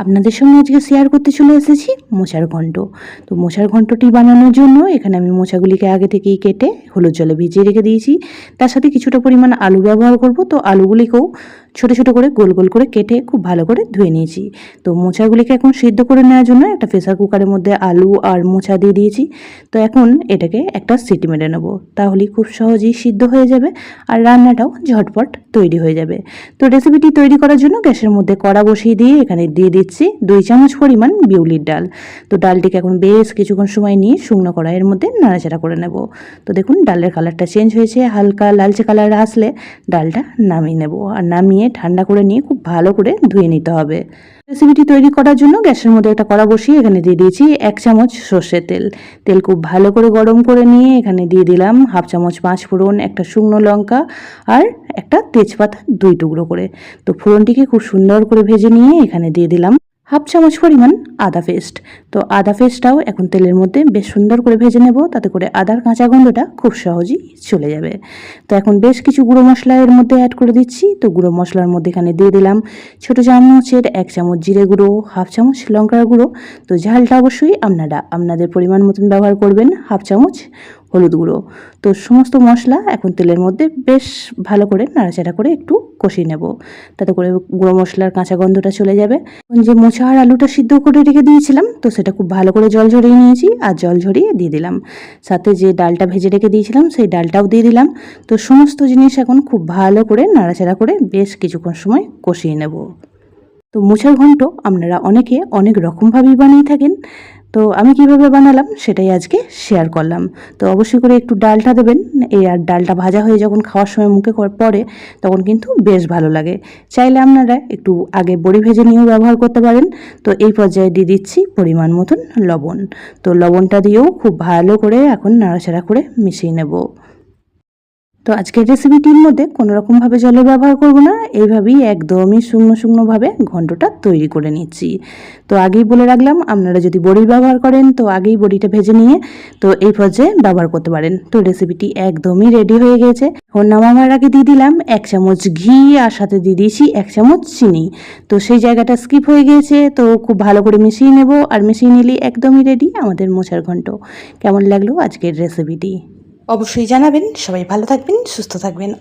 আপনাদের সঙ্গে আজকে শেয়ার করতে চলে এসেছি মোচার ঘন্ট। তো মোচার ঘন্টটি বানানোর জন্য এখানে আমি মোচাগুলিকে আগে থেকেই কেটে হলুদ জলে ভিজিয়ে রেখে দিয়েছি। তার সাথে কিছুটা পরিমাণ আলু ব্যবহার করব। তো আলুগুলিকেও ছোটো ছোটো করে গোল গোল করে কেটে খুব ভালো করে ধুয়ে নিয়েছি। তো মোচাগুলিকে এখন সিদ্ধ করে নেওয়ার জন্য একটা প্রেসার কুকারের মধ্যে আলু আর মোচা দিয়ে দিয়েছি। তো এখন এটাকে একটা সিটি মেরে নেব, তাহলেই খুব সহজেই সিদ্ধ হয়ে যাবে আর রান্নাটাও ঝটপট তৈরি হয়ে যাবে। তো রেসিপিটি তৈরি করার জন্য গ্যাসের মধ্যে কড়া বসিয়ে দিয়ে এখানে দিয়ে দিচ্ছি 2 চামচ পরিমাণ বিউলির ডাল। তো ডালটিকে এখন বেশ কিছুক্ষণ সময় নিয়ে শুকনো কড়াইয়ের মধ্যে নাড়াচাড়া করে নেব। তো দেখুন ডালের কালারটা চেঞ্জ হয়েছে, হালকা লালচে কালার আসলে ডালটা নামিয়ে নেব, আর নামিয়ে ঠান্ডা করে নিয়ে খুব ভালো করে ধুয়ে নিতে হবে। রেসিপিটি তৈরি করার জন্য গ্যাসের মধ্যে একটা কড়া বসিয়ে এখানে দিয়ে দিয়েছি 1 চামচ সর্ষের তেল। তেল খুব ভালো করে গরম করে নিয়ে এখানে দিয়ে দিলাম 1/2 চামচ 5 ফোড়ন, একটা শুকনো লঙ্কা আর একটা তেজপাতা 2 টুকরো করে। তো ফোড়নটিকে খুব সুন্দর করে ভেজে নিয়ে এখানে দিয়ে দিলাম 1/2 চামচ পরিমাণ আদা পেস্ট। তো আদা পেস্টটাও এখন তেলের মধ্যে বেশ সুন্দর করে ভেজে নেব, তাতে করে আদার কাঁচা গন্ধটা খুব সহজেই চলে যাবে। তো এখন বেশ কিছু গুঁড়ো মশলা এর মধ্যে অ্যাড করে দিচ্ছি। তো গুঁড়ো মশলার মধ্যে এখানে দিয়ে দিলাম ছোটো চামচের 1 চামচ জিরে গুঁড়ো, 1/2 চামচ লঙ্কার গুঁড়ো। তো ঝালটা অবশ্যই আপনাদের পরিমাণ মতন ব্যবহার করবেন। 1/2 চামচ হলুদ গুঁড়ো। তো সমস্ত মশলা এখন তেলের মধ্যে বেশ ভালো করে নাড়াচাড়া করে একটু কষিয়ে নেব, তাতে করে গুঁড়ো মশলার কাঁচা গন্ধটা চলে যাবে। যে মোচা আর আলুটা সিদ্ধ করে রেখে দিয়েছিলাম, তো সেটা খুব ভালো করে জল ঝরিয়ে নিয়েছি আর জল ঝরিয়ে দিয়ে দিলাম। সাথে যে ডালটা ভেজে রেখে দিয়েছিলাম সেই ডালটাও দিয়ে দিলাম। তো সমস্ত জিনিস এখন খুব ভালো করে নাড়াচাড়া করে বেশ কিছুক্ষণ সময় কষিয়ে নেব। তো মোচার ঘন্ট আপনারা অনেকে অনেক রকমভাবেই বানিয়ে থাকেন। তো আমি কিভাবে বানালাম সেটাই আজকে শেয়ার করলাম। তো অবশ্যই করে একটু ডালটা দেবেন, এই আর ডালটা ভাজা হয়ে যখন খাওয়ার সময় মুখে পড়ে তখন কিন্তু বেশ ভালো লাগে। চাইলে আপনারা একটু আগে বড়ি ভেজে নিয়েও ব্যবহার করতে পারেন। তো এই পর্যায়ে দিয়ে দিচ্ছি পরিমাণ মতন লবণ। তো লবণটা দিয়েও খুব ভালো করে এখন নাড়াচাড়া করে মিশিয়ে নেব। তো আজকের রেসিপিটির মধ্যে কোনো রকমভাবে জলের ব্যবহার করব না, এইভাবেই একদমই শুকনো শুকনোভাবে ঘন্টটা তৈরি করে নিচ্ছি। তো আগেই বলে রাখলাম, আপনারা যদি বড়ির ব্যবহার করেন তো আগেই বড়িটা ভেজে নিয়ে তো এই পর্যায়ে ব্যবহার করতে পারেন। তো রেসিপিটি একদমই রেডি হয়ে গেছে। এখন নামাবার আগে দিয়ে দিলাম 1 চামচ ঘি আর সাথে দিয়ে দিয়েছি 1 চামচ চিনি। তো সেই জায়গাটা স্কিপ হয়ে গিয়েছে, তো খুব ভালো করে মিশিয়ে নেব, আর মিশিয়ে নিলেই একদমই রেডি আমাদের মোচার ঘন্ট। কেমন লাগলো আজকের রেসিপিটি অবশ্যই জানাবেন। সবাই ভালো থাকবেন, সুস্থ থাকবেন।